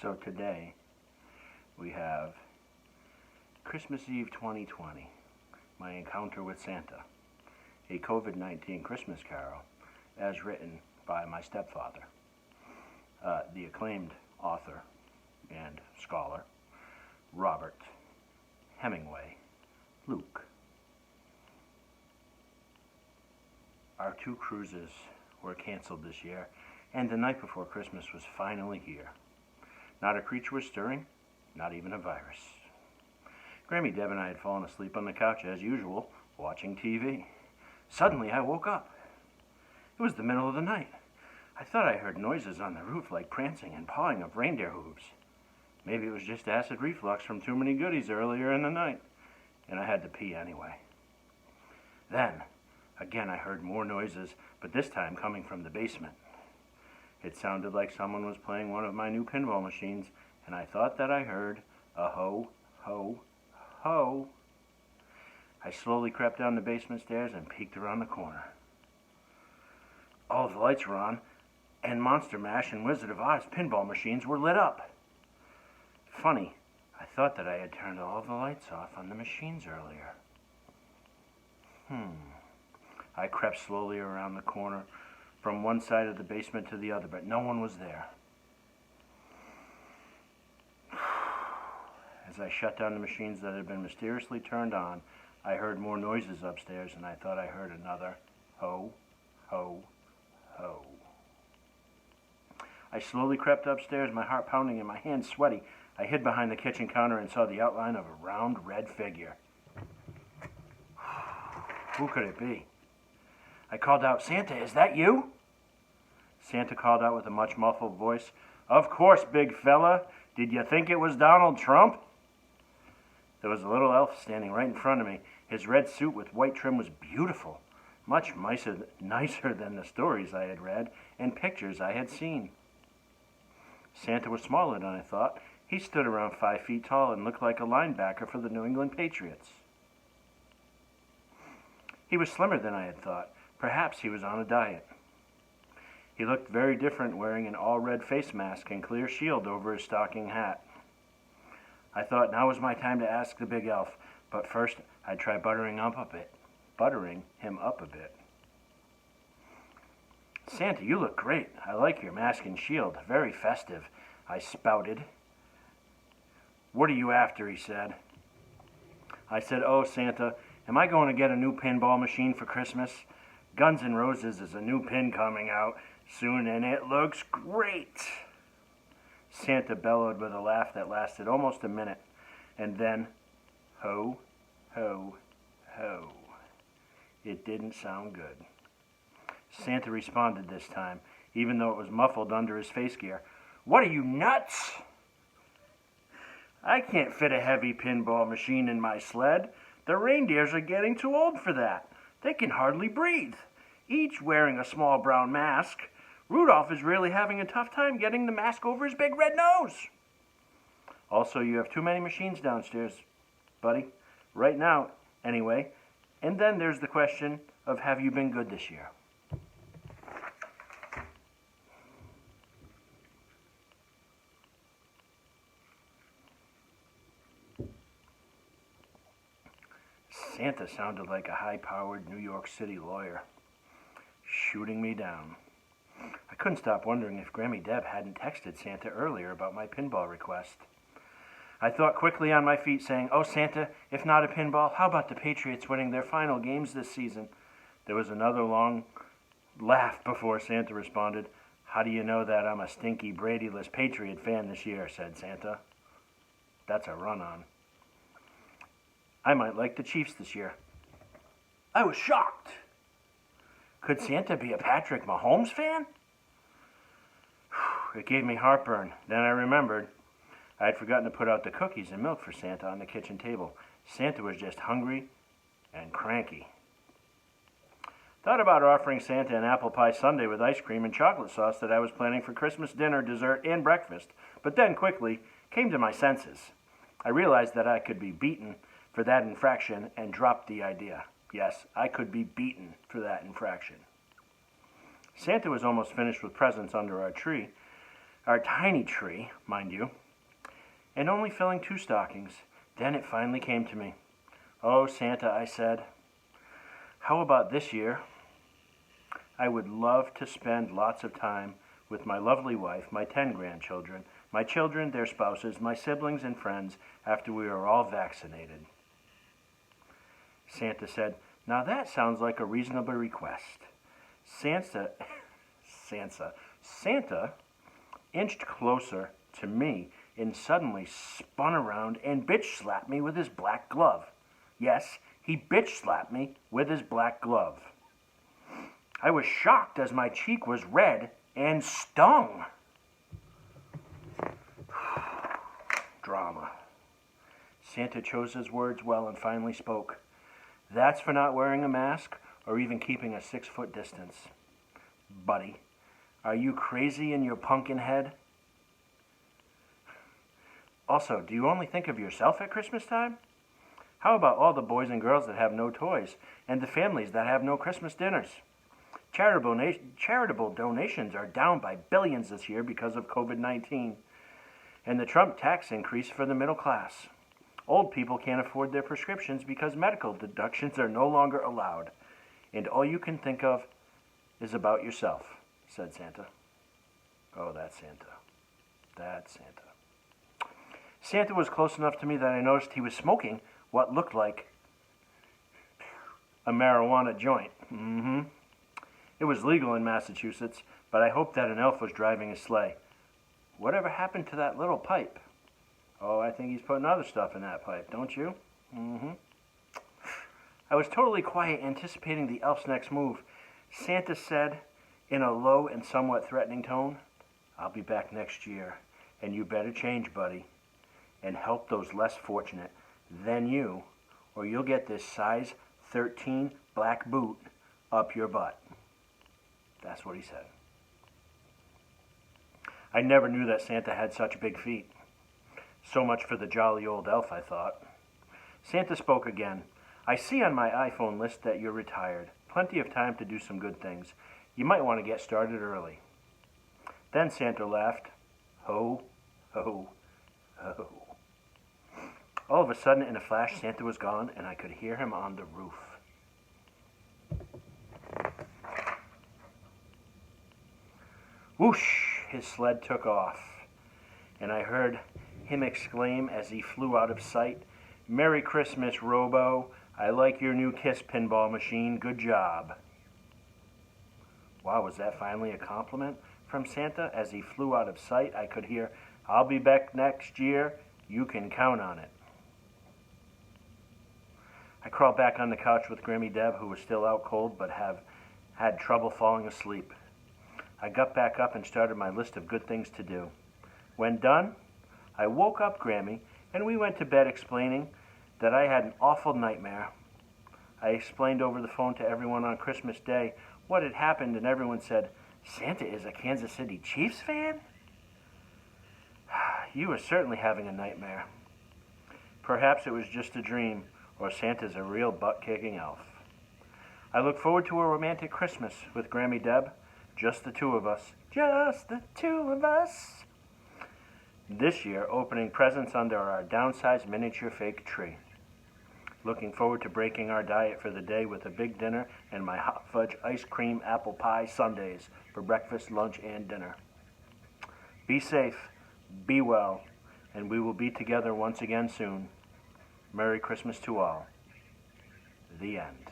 So today we have Christmas Eve 2020, My Encounter with Santa, a COVID-19 Christmas carol as written by my stepfather, the acclaimed author and scholar, Robert Hemingway Luke. Our 2 cruises were canceled this year, and the night before Christmas was finally here. Not a creature was stirring, not even a virus. Grammy, Deb, and I had fallen asleep on the couch as usual, watching TV. Suddenly I woke up. It was the middle of the night. I thought I heard noises on the roof like prancing and pawing of reindeer hooves. Maybe it was just acid reflux from too many goodies earlier in the night, and I had to pee anyway. Then, again I heard more noises, but this time coming from the basement. It sounded like someone was playing one of my new pinball machines, and I thought that I heard a ho, ho, ho. I slowly crept down the basement stairs and peeked around the corner. All the lights were on, and Monster Mash and Wizard of Oz pinball machines were lit up. Funny, I thought that I had turned all the lights off on the machines earlier. I crept slowly around the corner, from one side of the basement to the other, but no one was there. As I shut down the machines that had been mysteriously turned on, I heard more noises upstairs, and I thought I heard another ho, ho, ho. I slowly crept upstairs, my heart pounding and my hands sweaty. I hid behind the kitchen counter and saw the outline of a round red figure. Who could it be? I called out, "Santa, is that you?" Santa called out with a much muffled voice, "Of course, big fella. Did you think it was Donald Trump?" There was a little elf standing right in front of me. His red suit with white trim was beautiful, much nicer than the stories I had read and pictures I had seen. Santa was smaller than I thought. He stood around 5 feet tall and looked like a linebacker for the New England Patriots. He was slimmer than I had thought. Perhaps he was on a diet. He looked very different wearing an all-red face mask and clear shield over his stocking hat. I thought now was my time to ask the big elf, but first I'd try buttering him up a bit. "Santa, you look great. I like your mask and shield. Very festive," I spouted. "What are you after?" he said. I said, "Oh, Santa, am I going to get a new pinball machine for Christmas? Guns N' Roses is a new pin coming out soon, and it looks great." Santa bellowed with a laugh that lasted almost a minute, and then, ho, ho, ho. It didn't sound good. Santa responded this time, even though it was muffled under his face gear. "What are you, nuts? I can't fit a heavy pinball machine in my sled. The reindeers are getting too old for that. They can hardly breathe, each wearing a small brown mask. Rudolph is really having a tough time getting the mask over his big red nose. Also, you have too many machines downstairs, buddy. Right now, anyway. And then there's the question of, have you been good this year?" Santa sounded like a high-powered New York City lawyer, shooting me down. I couldn't stop wondering if Grammy Deb hadn't texted Santa earlier about my pinball request. I thought quickly on my feet, saying, "Oh, Santa, if not a pinball, how about the Patriots winning their final games this season?" There was another long laugh before Santa responded. "How do you know that I'm a stinky, Brady-less Patriot fan this year?" said Santa. "That's a run-on. I might like the Chiefs this year." I was shocked. Could Santa be a Patrick Mahomes fan? It gave me heartburn. Then I remembered I had forgotten to put out the cookies and milk for Santa on the kitchen table. Santa was just hungry and cranky. Thought about offering Santa an apple pie sundae with ice cream and chocolate sauce that I was planning for Christmas dinner, dessert, and breakfast, but then quickly came to my senses. I realized that I could be beaten for that infraction and dropped the idea. Yes, I could be beaten for that infraction. Santa was almost finished with presents under our tree our tiny tree, mind you, and only filling 2 stockings. Then it finally came to me. "Oh, Santa," I said, "how about this year? I would love to spend lots of time with my lovely wife, my 10 grandchildren, my children, their spouses, my siblings and friends after we are all vaccinated." Santa said, "Now that sounds like a reasonable request." Santa inched closer to me and suddenly spun around and bitch slapped me with his black glove. Yes, he bitch slapped me with his black glove. I was shocked as my cheek was red and stung. Drama. Santa chose his words well and finally spoke. "That's for not wearing a mask or even keeping a 6-foot distance. Buddy, are you crazy in your pumpkin head? Also, do you only think of yourself at Christmas time? How about all the boys and girls that have no toys and the families that have no Christmas dinners? Charitable donations are down by billions this year because of COVID-19 and the Trump tax increase for the middle class. Old people can't afford their prescriptions because medical deductions are no longer allowed. And all you can think of is about yourself," said Santa. Oh, that's Santa. That's Santa. Santa was close enough to me that I noticed he was smoking what looked like a marijuana joint. It was legal in Massachusetts, but I hoped that an elf was driving his sleigh. Whatever happened to that little pipe? Oh, I think he's putting other stuff in that pipe, don't you? I was totally quiet, anticipating the elf's next move. Santa said, in a low and somewhat threatening tone, "I'll be back next year, and you better change, buddy, and help those less fortunate than you, or you'll get this size 13 black boot up your butt." That's what he said. I never knew that Santa had such big feet. So much for the jolly old elf, I thought. Santa spoke again. "I see on my iPhone list that you're retired. Plenty of time to do some good things. You might want to get started early." Then Santa laughed. Ho, ho, ho. All of a sudden, in a flash, Santa was gone, and I could hear him on the roof. Whoosh! His sled took off, and I heard him exclaim as he flew out of sight, "Merry Christmas, Robo. I like your new Kiss pinball machine. Good job." Wow, was that finally a compliment from Santa? As he flew out of sight, I could hear, "I'll be back next year. You can count on it." I crawled back on the couch with Grammy Deb, who was still out cold but had trouble falling asleep. I got back up and started my list of good things to do. When done, I woke up Grammy, and we went to bed explaining that I had an awful nightmare. I explained over the phone to everyone on Christmas Day what had happened, and everyone said, "Santa is a Kansas City Chiefs fan? You are certainly having a nightmare." Perhaps it was just a dream, or Santa's a real butt-kicking elf. I look forward to a romantic Christmas with Grammy Deb. Just the two of us. Just the two of us. This year, opening presents under our downsized miniature fake tree. Looking forward to breaking our diet for the day with a big dinner and my hot fudge ice cream apple pie sundaes for breakfast, lunch, and dinner. Be safe, be well, and we will be together once again soon. Merry Christmas to all. The end.